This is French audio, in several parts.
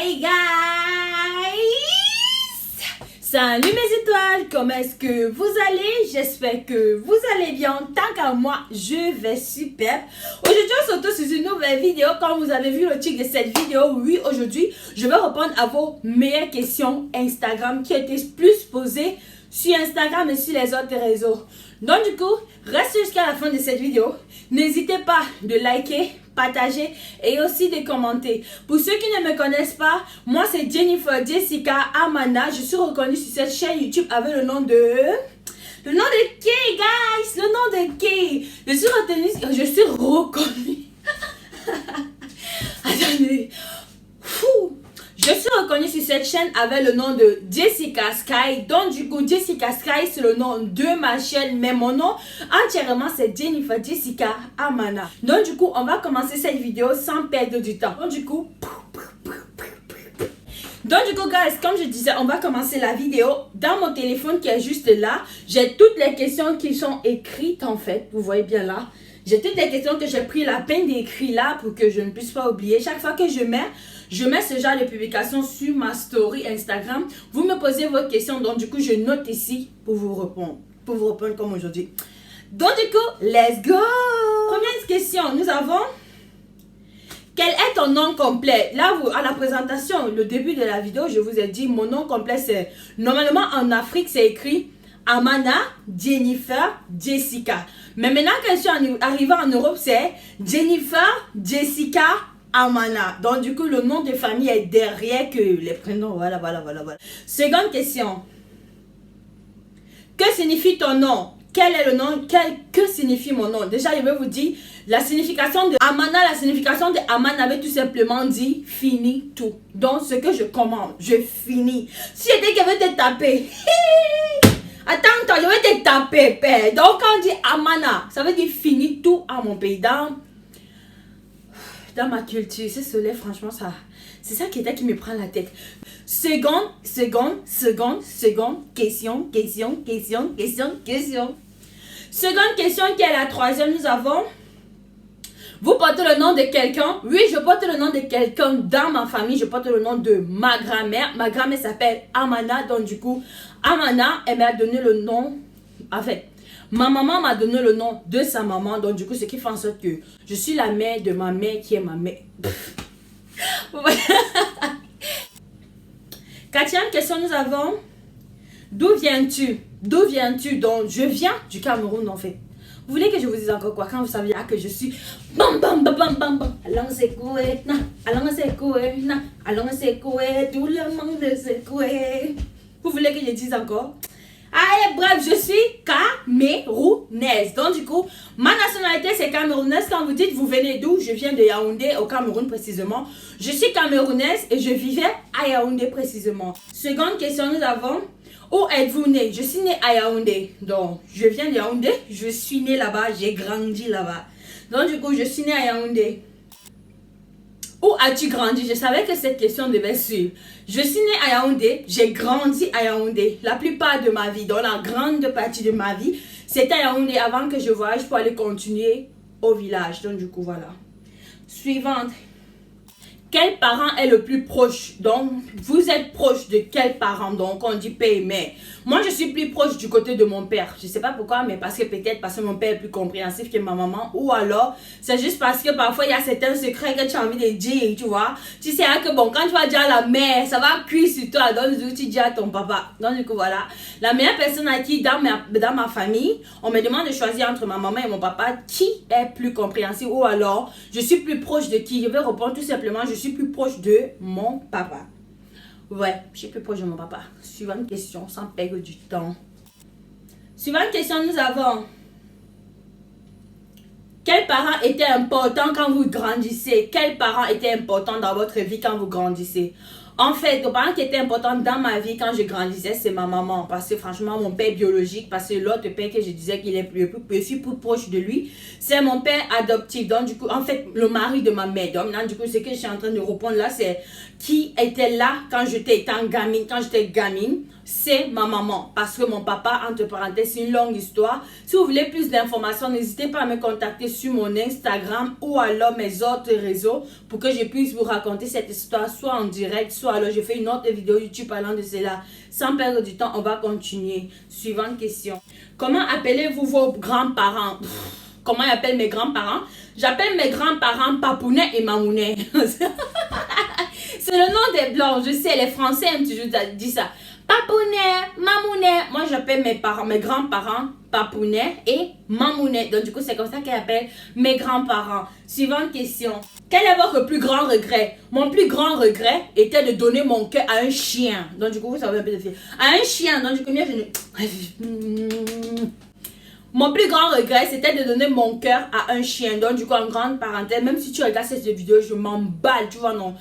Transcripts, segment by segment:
Hey guys! Salut mes étoiles, comment est-ce que vous allez? J'espère que vous allez bien. Tant qu'à moi, je vais super. Aujourd'hui, on se retrouve sur une nouvelle vidéo. Comme vous avez vu le titre de cette vidéo, oui, aujourd'hui, je vais répondre à vos meilleures questions Instagram qui ont été plus posées sur Instagram et sur les autres réseaux. Donc du coup, restez jusqu'à la fin de cette vidéo. N'hésitez pas de liker, partager et aussi de commenter. Pour ceux qui ne me connaissent pas, moi c'est Jennifer Jessica Amana. Je suis reconnue sur cette chaîne YouTube avec le nom de... Le nom de qui, guys? Le nom de qui? Je suis reconnue. Attendez. Fou. Je suis reconnue sur cette chaîne avec le nom de Jessica Sky. Donc du coup, Jessica Sky, c'est le nom de ma chaîne. Mais mon nom entièrement, c'est Jennifer Jessica Amana. Donc du coup, on va commencer cette vidéo sans perdre du temps. Donc du coup, guys, comme je disais, on va commencer la vidéo. Dans mon téléphone qui est juste là, j'ai toutes les questions qui sont écrites en fait. Vous voyez bien là. J'ai toutes les questions que j'ai pris la peine d'écrire là pour que je ne puisse pas oublier. Chaque fois que je mets ce genre de publication sur ma story Instagram. Vous me posez vos questions, donc du coup, je note ici pour vous répondre. Pour vous répondre comme aujourd'hui. Donc du coup, let's go! Première question, nous avons... Quel est ton nom complet? Là, à la présentation, le début de la vidéo, je vous ai dit, mon nom complet, c'est... Normalement, en Afrique, c'est écrit Amana Jennifer Jessica. Mais maintenant que je suis arrivée en Europe, c'est Jennifer Jessica Amana. Donc, du coup, le nom de famille est derrière que les prénoms. Voilà. Seconde question. Que signifie ton nom? Quel est le nom? Que signifie mon nom? Déjà, je vais vous dire la signification de Amana. La signification de Amana avait tout simplement dit fini tout. Donc, ce que je commande, je finis. Si j'étais qui veut te taper. Attends, je vais te taper, père. Donc, quand on dit Amana, ça veut dire fini tout à mon pays. Dans ma culture, ce soleil, franchement, c'est ça qui me prend la tête. Seconde, question. Seconde question qui est la troisième, nous avons... Vous portez le nom de quelqu'un? Oui, je porte le nom de quelqu'un dans ma famille. Je porte le nom de ma grand-mère. Ma grand-mère s'appelle Amana. Donc du coup, Amana, elle m'a donné le nom... En fait, ma maman m'a donné le nom de sa maman. Donc du coup, ce qui fait en sorte que je suis la mère de ma mère qui est ma mère. Quatrième question, nous avons... D'où viens-tu? D'où viens-tu? Donc, je viens du Cameroun en fait. Vous voulez que je vous dise encore quoi? Quand vous saviez que je suis... Bam bam bam bam bam bam. Allons secouer, allons secouer, allons secouer, tout le monde secouer. Vous voulez que je dise encore? Allez, bref, je suis camerounaise. Donc du coup, ma nationalité c'est camerounaise. Quand vous dites vous venez d'où? Je viens de Yaoundé, au Cameroun précisément. Je suis camerounaise et je vivais à Yaoundé précisément. Seconde question, nous avons... Où êtes-vous né? Je suis née à Yaoundé. Donc, je viens de Yaoundé. Je suis née là-bas. J'ai grandi là-bas. Donc, du coup, je suis née à Yaoundé. Où as-tu grandi? Je savais que cette question devait suivre. Je suis née à Yaoundé. J'ai grandi à Yaoundé. La plupart de ma vie, dans la grande partie de ma vie, c'était à Yaoundé avant que je voyage pour aller continuer au village. Donc, du coup, voilà. Suivante. Quel parent est le plus proche? Donc, vous êtes proche de quel parent? Donc, on dit père et mère. Moi, je suis plus proche du côté de mon père. Je ne sais pas pourquoi, mais peut-être parce que mon père est plus compréhensif que ma maman. Ou alors, c'est juste parce que parfois, il y a certains secrets que tu as envie de dire, tu vois. Tu sais que bon, quand tu vas dire à la mère, ça va cuire sur toi. Donc, tu dis à ton papa. Donc, du coup, voilà. La meilleure personne à qui, dans ma famille, on me demande de choisir entre ma maman et mon papa, qui est plus compréhensif? Ou alors, je suis plus proche de qui? Je vais répondre tout simplement, je suis plus proche de mon papa. Ouais, je suis plus proche de mon papa. Suivante question, sans perdre du temps. Suivante question, nous avons... Quels parents étaient importants quand vous grandissez? Quels parents étaient importants dans votre vie quand vous grandissez? En fait, le parent qui était important dans ma vie quand je grandissais, c'est ma maman. Parce que franchement, mon père biologique, parce que l'autre père que je disais qu'il est je suis plus proche de lui, c'est mon père adoptif. Donc, du coup, en fait, le mari de ma mère. Donc, du coup, ce que je suis en train de répondre là, c'est qui était là quand j'étais gamine, c'est ma maman. Parce que mon papa, entre parenthèses, c'est une longue histoire. Si vous voulez plus d'informations, n'hésitez pas à me contacter sur mon Instagram ou alors mes autres réseaux pour que je puisse vous raconter cette histoire, soit en direct, soit alors je fais une autre vidéo YouTube parlant de cela. Sans perdre du temps, on va continuer. Suivante question. Comment appelez-vous vos grands-parents? Comment j'appelle mes grands-parents? J'appelle mes grands-parents Papounet et Mamounet. C'est le nom des blancs. Je sais, les Français aiment toujours dire ça. Papounet, Mamounet. Moi, j'appelle mes grands-parents Papounet et Mamounet. Donc, du coup, c'est comme ça qu'elle appelle mes grands-parents. Suivante question. Quel est votre plus grand regret? Mon plus grand regret était de donner mon cœur à un chien. Donc, du coup, vous savez un peu de faire. À un chien. Donc, du coup, mon plus grand regret, c'était de donner mon cœur à un chien. Donc, du coup, en grande parenthèse, même si tu regardes cette vidéo, je m'emballe, tu vois, non.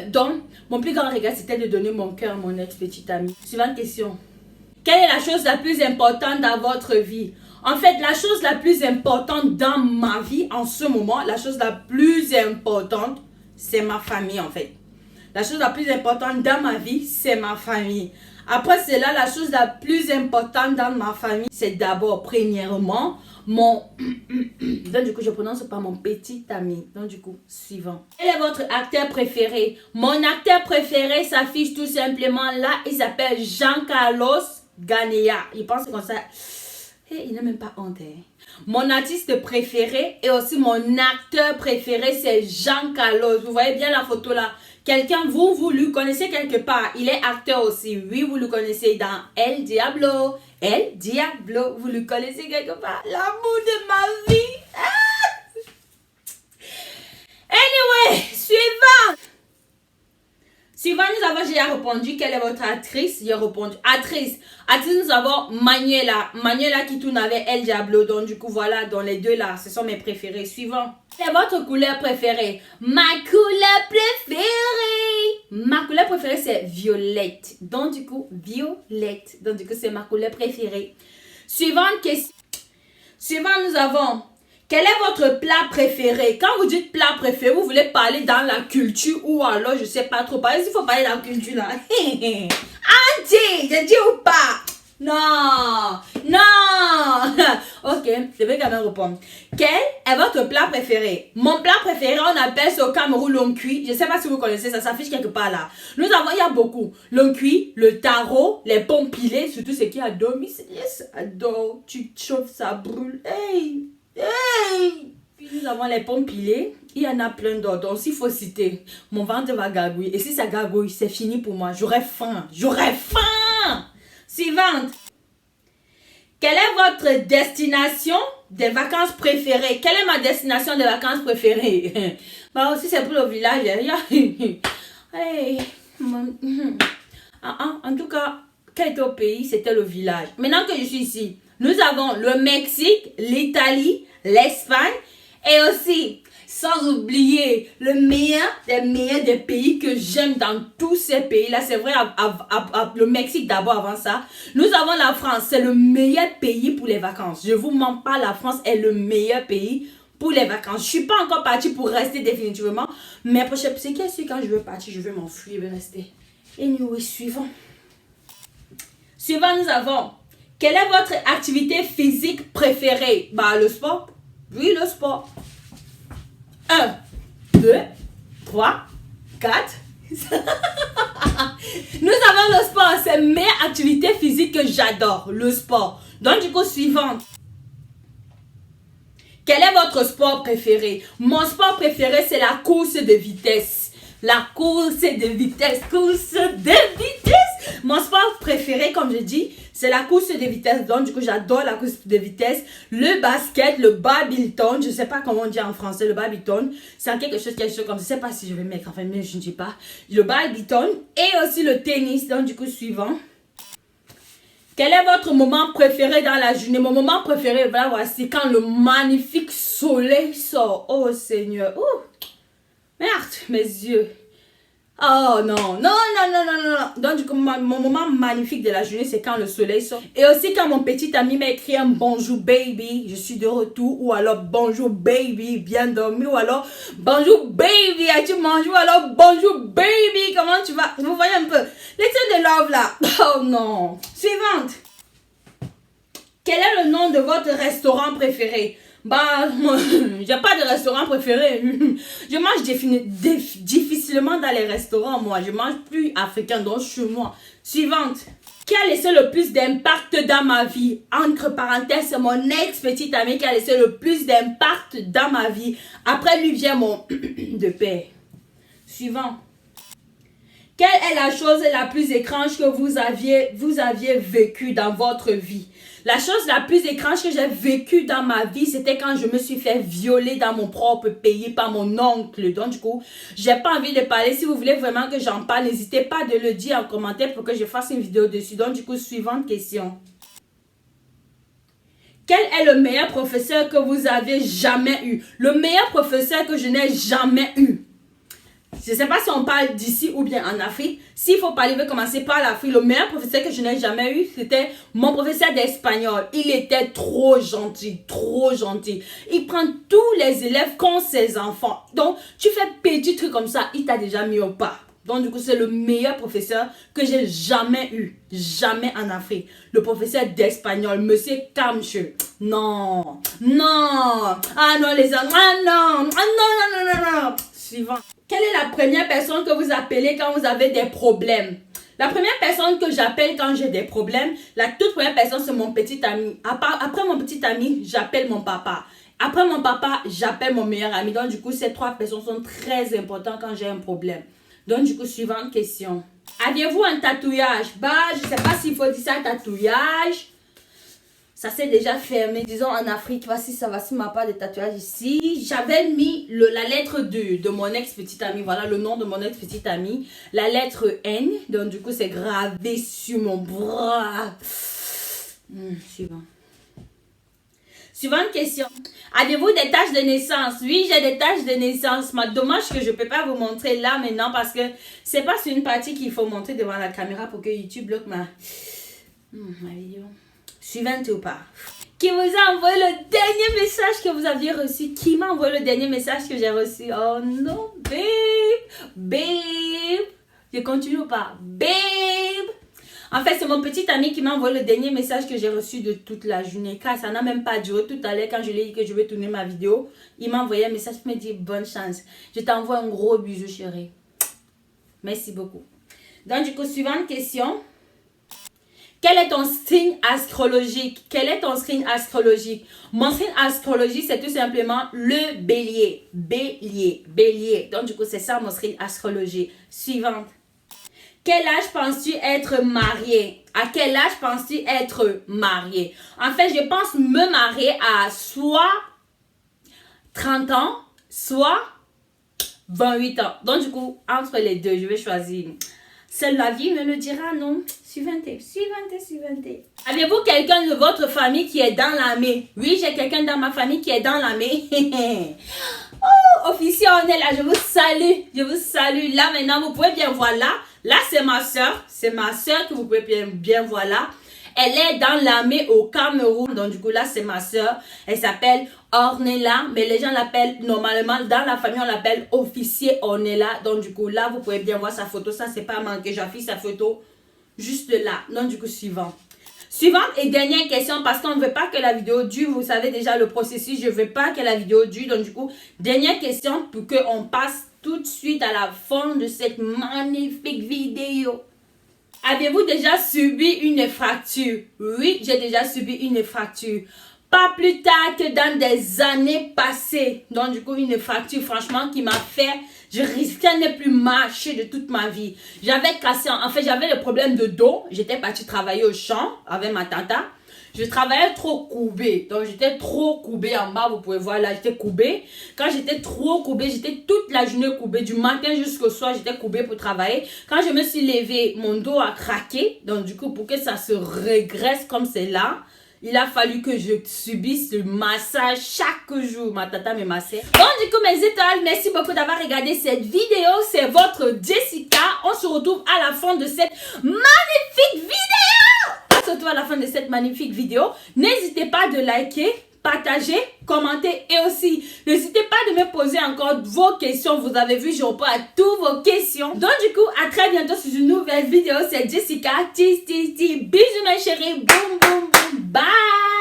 Donc, mon plus grand regret, c'était de donner mon cœur à mon ex-petite amie. Suivante question. Quelle est la chose la plus importante dans votre vie? En fait, la chose la plus importante dans ma vie, en ce moment, la chose la plus importante, c'est ma famille, en fait. La chose la plus importante dans ma vie, c'est ma famille. Après cela, la chose la plus importante dans ma famille, c'est d'abord, premièrement, mon... Donc, du coup, je prononce par mon petit ami. Donc, du coup, suivant. Quel est votre acteur préféré? Mon acteur préféré s'affiche tout simplement là. Il s'appelle Jean-Carlos Ganea. Il pense comme ça. Hey, il n'a même pas honte. Hein. Mon artiste préféré et aussi mon acteur préféré, c'est Jean-Carlos. Vous voyez bien la photo là. Quelqu'un, vous le connaissez quelque part. Il est acteur aussi. Oui, vous le connaissez dans El Diablo. El Diablo, vous le connaissez quelque part. L'amour de ma vie. Ah! Anyway, suivant. Suivant, nous avons, j'ai répondu, quelle est votre actrice? J'ai répondu, actrice. Actrice, nous avons Manuela. Manuela qui tourne avec El Diablo. Donc, du coup, voilà, dans les deux là, ce sont mes préférés. Suivant. Quelle est votre couleur préférée? Ma couleur préférée. Ma couleur préférée, c'est violette. Donc, du coup, violette. Donc, du coup, c'est ma couleur préférée. Suivante question. Suivant, nous avons... Quel est votre plat préféré? Quand vous dites plat préféré, vous voulez parler dans la culture ou alors, je sais pas trop. Par exemple, il faut parler dans la culture là. Auntie, je dis ou pas? Non, non. Ok, je vais quand même répondre. Quel est votre plat préféré? Mon plat préféré, on appelle ça au Cameroun l'on cuit. Je sais pas si vous connaissez, ça s'affiche quelque part là. Nous avons, il y a beaucoup. L'on cuit, le taro, les pommes pilées, surtout ce qui adore. Yes, adore. Tu chauffes, ça brûle. Hey! Hey! Puis nous avons les pommes pilées. Il y en a plein d'autres. Donc, s'il faut citer, mon ventre va gargouiller. Et si ça gargouille, c'est fini pour moi. J'aurai faim. J'aurai faim! Suivante. Quelle est votre destination des vacances préférées? Quelle est ma destination des vacances préférées? Bah aussi, c'est pour le village. Hey. En tout cas, quel était au pays? C'était le village. Maintenant que je suis ici, nous avons le Mexique, l'Italie, l'Espagne et aussi, sans oublier, le meilleur des pays que j'aime dans tous ces pays-là. C'est vrai, le Mexique d'abord avant ça. Nous avons la France, c'est le meilleur pays pour les vacances. Je vous mens pas, la France est le meilleur pays pour les vacances. Je suis pas encore partie pour rester définitivement. Mais c'est qu'est-ce que quand je veux partir, je veux m'enfuir, je vais rester. Et nous, suivant. Suivant, nous avons... Quelle est votre activité physique préférée? Bah, le sport. Oui, le sport. 1, 2, 3, 4. Nous avons le sport. C'est mes activités physiques que j'adore. Le sport. Donc, du coup, suivante. Quel est votre sport préféré? Mon sport préféré, c'est la course de vitesse. La course de vitesse. Course de vitesse. Mon sport préféré, comme je dis, c'est la course de vitesse. Donc, du coup, j'adore la course de vitesse. Le basket, le badminton. Je ne sais pas comment on dit en français, le badminton. C'est quelque chose comme ça. Je ne sais pas si je vais mettre, enfin, mais je ne dis pas. Le badminton et aussi le tennis. Donc, du coup, suivant. Quel est votre moment préféré dans la journée? Mon moment préféré, voilà, voici quand le magnifique soleil sort. Oh, Seigneur. Oh, merde, mes yeux. Oh non, non, non, non, non, non. Donc, du coup, mon moment magnifique de la journée, c'est quand le soleil sort. Et aussi quand mon petit ami m'a écrit un bonjour baby, je suis de retour. Ou alors bonjour baby, bien dormi. Ou alors bonjour baby, as-tu mangé? Ou alors bonjour baby, comment tu vas? Vous voyez un peu. L'état de love là. Oh non. Suivante. Quel est le nom de votre restaurant préféré? Bah, moi, j'ai pas de restaurant préféré. Je mange difficilement dans les restaurants, moi. Je mange plus africain, donc chez moi. Suivante. Qui a laissé le plus d'impact dans ma vie? Entre parenthèses, c'est mon ex-petite amie qui a laissé le plus d'impact dans ma vie. Après lui vient mon de paix. Suivant. Quelle est la chose la plus étrange que vous aviez vécue dans votre vie? La chose la plus étrange que j'ai vécue dans ma vie, c'était quand je me suis fait violer dans mon propre pays par mon oncle. Donc du coup, j'ai pas envie de parler. Si vous voulez vraiment que j'en parle, n'hésitez pas de le dire en commentaire pour que je fasse une vidéo dessus. Donc du coup, suivante question. Quel est le meilleur professeur que vous avez jamais eu? Le meilleur professeur que je n'ai jamais eu. Je ne sais pas si on parle d'ici ou bien en Afrique. S'il faut parler, je vais commencer par l'Afrique. Le meilleur professeur que je n'ai jamais eu, c'était mon professeur d'espagnol. Il était trop gentil, trop gentil. Il prend tous les élèves comme ses enfants. Donc, tu fais petit truc comme ça, il t'a déjà mis au pas. Donc, du coup, c'est le meilleur professeur que j'ai jamais eu. Jamais en Afrique. Le professeur d'espagnol, Monsieur Kamche. Non, non. Ah non, les Allemands. Ah non, ah non, non, non, non, non. Suivant. Quelle est la première personne que vous appelez quand vous avez des problèmes? La première personne que j'appelle quand j'ai des problèmes, la toute première personne, c'est mon petit ami. Après mon petit ami, j'appelle mon papa. Après mon papa, j'appelle mon meilleur ami. Donc, du coup, ces trois personnes sont très importantes quand j'ai un problème. Donc, du coup, suivante question. Aviez-vous un tatouage? Bah, je ne sais pas s'il faut dire ça, tatouage. Ça s'est déjà fermé, disons en Afrique. Voici ma part de tatouage ici. J'avais mis la lettre de mon ex-petite amie. Voilà le nom de mon ex-petite amie. La lettre N. Donc du coup, c'est gravé sur mon bras. Suivant. Suivante question. Avez-vous des taches de naissance? Oui, j'ai des taches de naissance. Mais dommage que je ne peux pas vous montrer là maintenant parce que c'est pas sur une partie qu'il faut montrer devant la caméra pour que YouTube bloque ma vidéo. Suivante ou pas? Qui vous a envoyé le dernier message que vous aviez reçu? Qui m'a envoyé le dernier message que j'ai reçu? Oh non, babe, babe. Je continue ou pas? Babe. En fait, c'est mon petit ami qui m'a envoyé le dernier message que j'ai reçu de toute la journée. Car ça n'a même pas duré. Tout à l'heure, quand je lui ai dit que je vais tourner ma vidéo, il m'a envoyé un message qui me dit bonne chance. Je t'envoie un gros bisou, chérie. Merci beaucoup. Donc, du coup, suivante question. Quel est ton signe astrologique? Quel est ton signe astrologique? Mon signe astrologique, c'est tout simplement le bélier. Bélier, bélier. Donc, du coup, c'est ça mon signe astrologique. Suivante. Quel âge penses-tu être marié? À quel âge penses-tu être marié? En fait, je pense me marier à soit 30 ans, soit 28 ans. Donc, du coup, entre les deux, je vais choisir. Seule la vie me le dira, non? Suivante, suivante, suivante. Avez-vous quelqu'un de votre famille qui est dans l'armée? Oui, j'ai quelqu'un dans ma famille qui est dans l'armée. Oh, officier, on est là. Je vous salue. Je vous salue. Là, maintenant, vous pouvez bien voir là. Là, c'est ma soeur. C'est ma soeur que vous pouvez bien voir là. Elle est dans l'armée au Cameroun. Donc, du coup, là, c'est ma soeur. Elle s'appelle Ornella. Mais les gens l'appellent, normalement, dans la famille, on l'appelle officier Ornella. Donc, du coup, là, vous pouvez bien voir sa photo. Ça, c'est pas manqué. J'affiche sa photo juste là. Donc, du coup, suivant. Suivante et dernière question, parce qu'on ne veut pas que la vidéo dure. Vous savez déjà le processus. Je ne veux pas que la vidéo dure. Donc, du coup, dernière question pour qu'on passe tout de suite à la fin de cette magnifique vidéo. Avez-vous déjà subi une fracture? Oui, j'ai déjà subi une fracture. Pas plus tard que dans des années passées. Donc, du coup, une fracture, franchement, qui m'a fait... Je risquais de ne plus marcher de toute ma vie. J'avais cassé... En fait, j'avais le problème de dos. J'étais partie travailler au champ avec ma tata. Je travaillais trop courbée. Donc, j'étais trop courbée en bas. Vous pouvez voir là, j'étais courbée. Quand j'étais trop courbée, j'étais toute la journée courbée. Du matin jusqu'au soir, j'étais courbée pour travailler. Quand je me suis levée, mon dos a craqué. Donc, du coup, pour que ça se régresse comme c'est là, Il a fallu que je subisse le massage chaque jour. Ma tata me massait. Bon, du coup, mes étoiles, merci beaucoup d'avoir regardé cette vidéo. C'est votre Jessica. On se retrouve à la fin de cette magnifique vidéo. On se retrouve à la fin de cette magnifique vidéo. N'hésitez pas de liker, partager, commenter et aussi n'hésitez pas de me poser encore vos questions. Vous avez vu, je réponds à toutes vos questions. Donc du coup, à très bientôt sur une nouvelle vidéo. C'est Jessica. Bisous mes chéris. Boum boum boum. Bye.